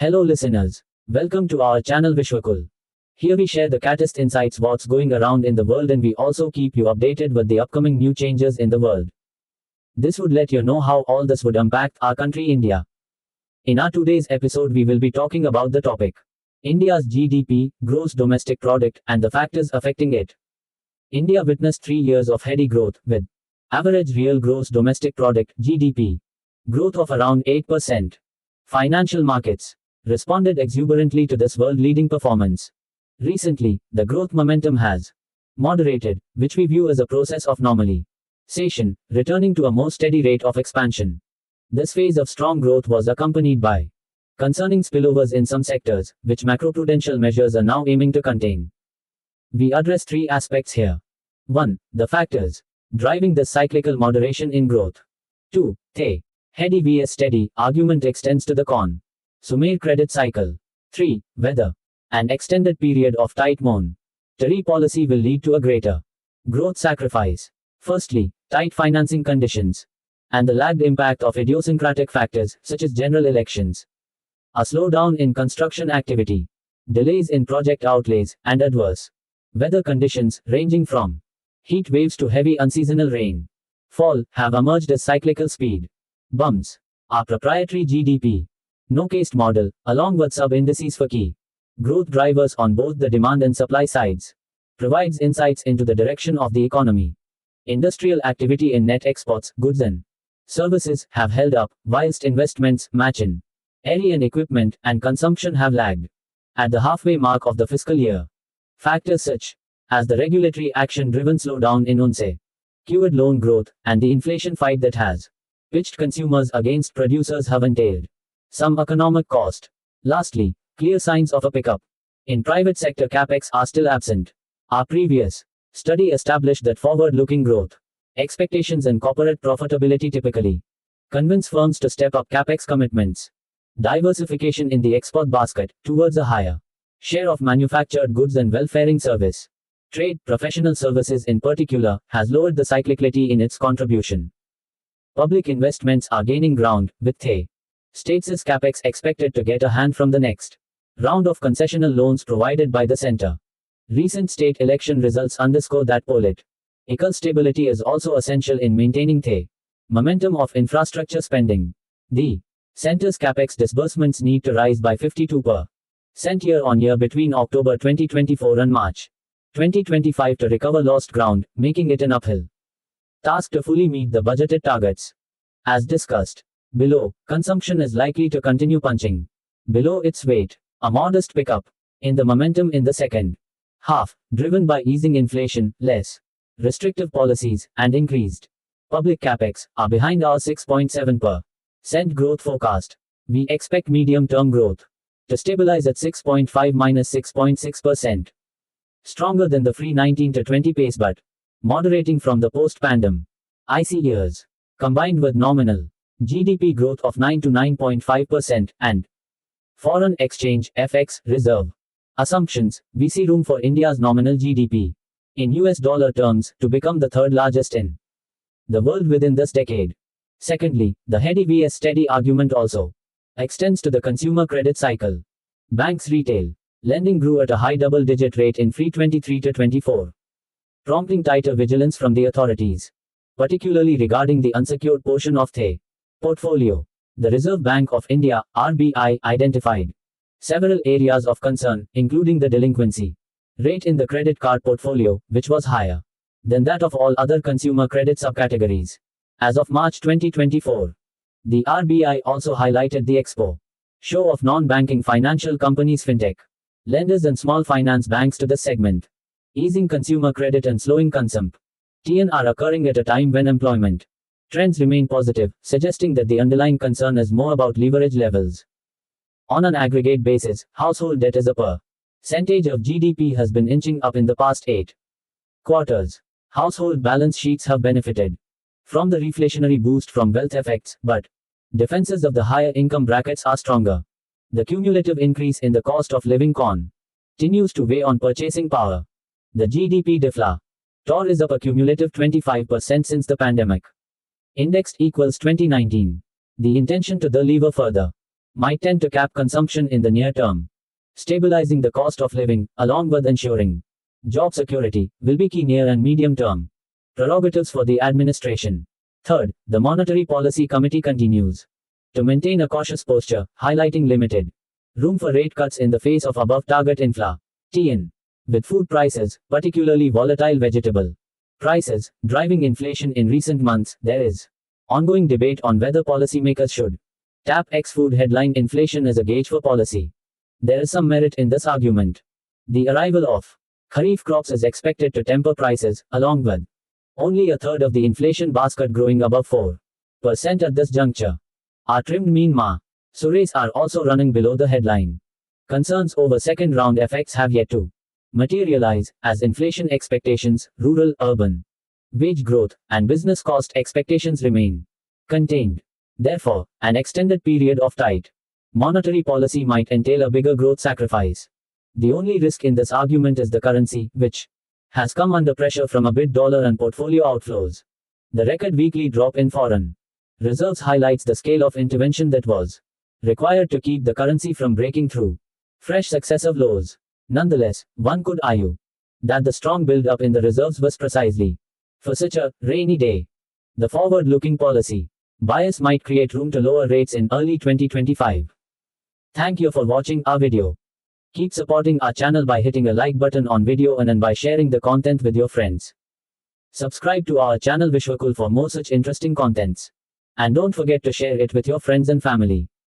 Hello listeners. Welcome to our channel Vishwakul. Here we share the latest insights what's going around in the world and we also keep you updated with the upcoming new changes in the world. This would let you know how all this would impact our country India. In our today's episode we will be talking about the topic India's GDP, gross domestic product, and the factors affecting it. India witnessed 3 years of heady growth with average real gross domestic product GDP growth of around 8%. Financial markets responded exuberantly to this world-leading performance. Recently, the growth momentum has moderated, which we view as a process of normalization, returning to a more steady rate of expansion. This phase of strong growth was accompanied by concerning spillovers in some sectors, which macroprudential measures are now aiming to contain. We address three aspects here. 1. The factors driving this cyclical moderation in growth. 2. The heady vs steady argument extends to the consumer credit cycle. 3. Whether an extended period of tight monetary policy will lead to a greater growth sacrifice. Firstly, tight financing conditions and the lagged impact of idiosyncratic factors such as general elections, a slowdown in construction activity, delays in project outlays, and adverse weather conditions ranging from heat waves to heavy unseasonal rainfall have emerged as cyclical speed bumps. Our proprietary GDP no-case model, along with sub-indices for key growth drivers on both the demand and supply sides, provides insights into the direction of the economy. Industrial activity in net exports, goods and services, have held up, whilst investments, machinery and equipment, and consumption have lagged. At the halfway mark of the fiscal year, factors such as the regulatory action-driven slowdown in unsecured loan growth, and the inflation fight that has pitched consumers against producers have entailed some economic cost. Lastly, clear signs of a pickup in private sector capex are still absent. Our previous study established that forward-looking growth expectations and corporate profitability typically convince firms to step up capex commitments. Diversification in the export basket towards a higher share of manufactured goods and well-faring service trade, professional services in particular, has lowered the cyclicality in its contribution. Public investments are gaining ground, with the states' capex expected to get a hand from the next round of concessional loans provided by the center. Recent state election results underscore that political stability is also essential in maintaining the momentum of infrastructure spending. The center's capex disbursements need to rise by 52% year-on-year between October 2024 and March 2025 to recover lost ground, making it an uphill task to fully meet the budgeted targets. As discussed below, consumption is likely to continue punching below its weight. A modest pickup in the momentum in the second half, driven by easing inflation, less restrictive policies, and increased public capex, are behind our 6.7% growth forecast. We expect medium-term growth to stabilize at 6.5-6.6%. Stronger than the pre-19 to 20 pace but moderating from the post-pandemic IC years, combined with nominal GDP growth of 9 to 9.5% and foreign exchange FX reserve assumptions, we see room for India's nominal GDP in US dollar terms to become the third largest in the world within this decade. Secondly, the heady vs steady argument also extends to the consumer credit cycle. Banks' retail lending grew at a high double-digit rate in FY 23 to 24, prompting tighter vigilance from the authorities, particularly regarding the unsecured portion of the portfolio. The Reserve Bank of India, RBI, identified several areas of concern, including the delinquency rate in the credit card portfolio, which was higher than that of all other consumer credit subcategories. As of March 2024, the RBI also highlighted the show of non-banking financial companies, fintech lenders and small finance banks to the segment. Easing consumer credit and slowing consumption are occurring at a time when employment trends remain positive, suggesting that the underlying concern is more about leverage levels. On an aggregate basis, household debt as a percentage of GDP has been inching up in the past 8 quarters. Household balance sheets have benefited from the reflationary boost from wealth effects, but defenses of the higher income brackets are stronger. The cumulative increase in the cost of living continues to weigh on purchasing power. The GDP deflator is up a cumulative 25% since the pandemic. Indexed equals 2019. The intention to deliver further might tend to cap consumption in the near term. Stabilizing the cost of living, along with ensuring job security, will be key near and medium term prerogatives for the administration. Third, the Monetary Policy Committee continues to maintain a cautious posture, highlighting limited room for rate cuts in the face of above target inflation. With food prices, particularly volatile vegetable prices, driving inflation in recent months, there is ongoing debate on whether policymakers should tap ex-food headline inflation as a gauge for policy. There is some merit in this argument. The arrival of Kharif crops is expected to temper prices, along with only a third of the inflation basket growing above 4% at this juncture. Our trimmed mean Surays are also running below the headline. Concerns over second round effects have yet to materialize, as inflation expectations, rural, urban wage growth, and business cost expectations remain contained. Therefore, an extended period of tight monetary policy might entail a bigger growth sacrifice. The only risk in this argument is the currency, which has come under pressure from a big dollar and portfolio outflows. The record weekly drop in foreign reserves highlights the scale of intervention that was required to keep the currency from breaking through fresh successive lows. Nonetheless, one could argue that the strong build-up in the reserves was precisely for such a rainy day. The forward-looking policy bias might create room to lower rates in early 2025. Thank you for watching our video. Keep supporting our channel by hitting a like button on video and by sharing the content with your friends. Subscribe to our channel Vishwakul for more such interesting contents. And don't forget to share it with your friends and family.